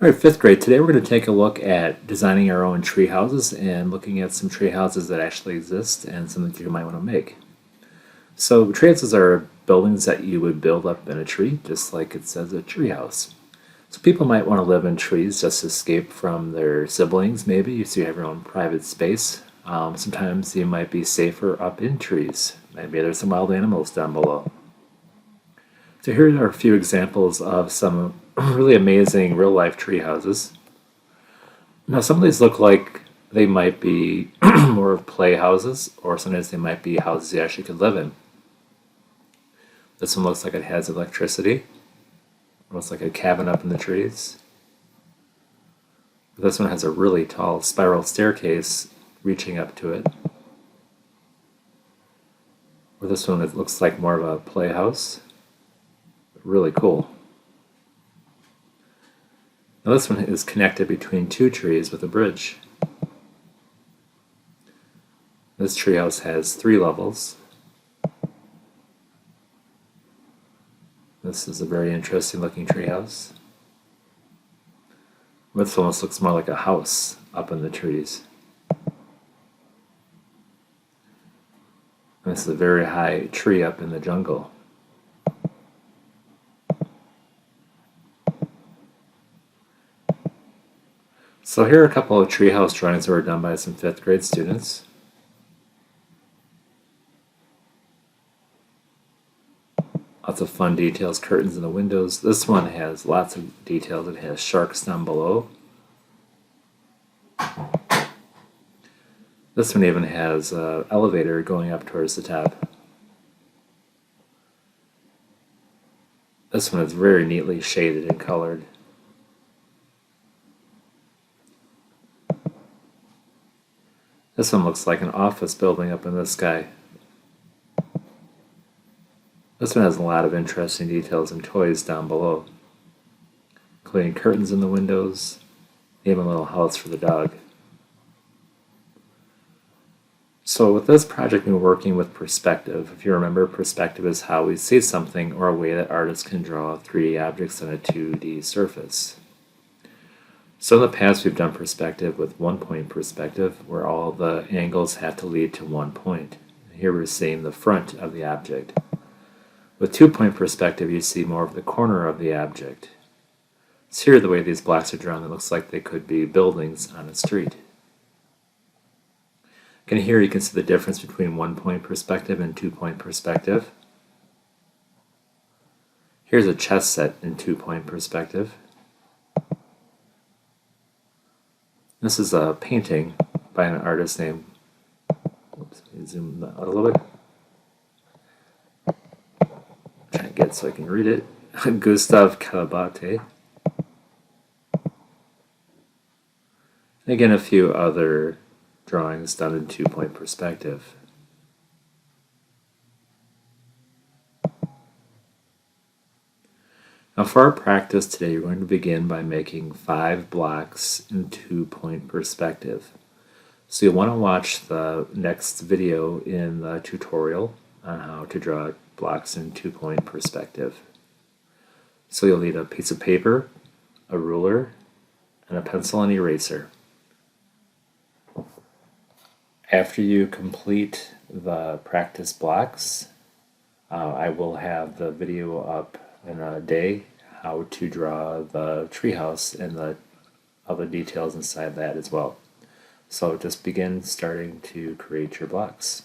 All right, fifth grade. Today we're going to take a look at designing our own tree houses and looking at some tree houses that actually exist and some that you might want to make. So tree houses are buildings that you would build up in a tree, just like it says a tree house. So people might want to live in trees just to escape from their siblings, maybe, so you have your own private space. Sometimes you might be safer up in trees. Maybe there's some wild animals down below. So here are a few examples of some really amazing real-life tree houses. Now some of these look like they might be more of play houses, or sometimes they might be houses you actually could live in. This one looks like it has electricity. It looks like a cabin up in the trees. This one has a really tall spiral staircase reaching up to it. Or this one, it looks like more of a playhouse. Really cool. Now this one is connected between two trees with a bridge. This treehouse has 3 levels. This is a very interesting looking treehouse. This almost looks more like a house up in the trees. This is a very high tree up in the jungle. So here are a couple of treehouse drawings that were done by some 5th grade students. Lots of fun details, curtains in the windows. This one has lots of details. It has sharks down below. This one even has an elevator going up towards the top. This one is very neatly shaded and colored. This one looks like an office building up in the sky. This one has a lot of interesting details and toys down below, including curtains in the windows, even a little house for the dog. So with this project, we're working with perspective. If you remember, perspective is how we see something, or a way that artists can draw 3D objects on a 2D surface. So in the past, we've done perspective with one-point perspective, where all the angles have to lead to one point. Here we're seeing the front of the object. With 2-point perspective, you see more of the corner of the object. So here, the way these blocks are drawn, it looks like they could be buildings on a street. Again, here you can see the difference between 1-point perspective and 2-point perspective. Here's a chess set in 2-point perspective. This is a painting by an artist named, oops, let me zoom out a little bit. Try to get so I can read it. Gustav Kalabate. And again, a few other drawings done in 2-point perspective. Now for our practice today, you're going to begin by making 5 blocks in 2-point perspective. So you'll want to watch the next video in the tutorial on how to draw blocks in 2-point perspective. So you'll need a piece of paper, a ruler, and a pencil and eraser. After you complete the practice blocks, I will have the video up in a day how to draw the treehouse and the other details inside that as well. So just begin starting to create your blocks.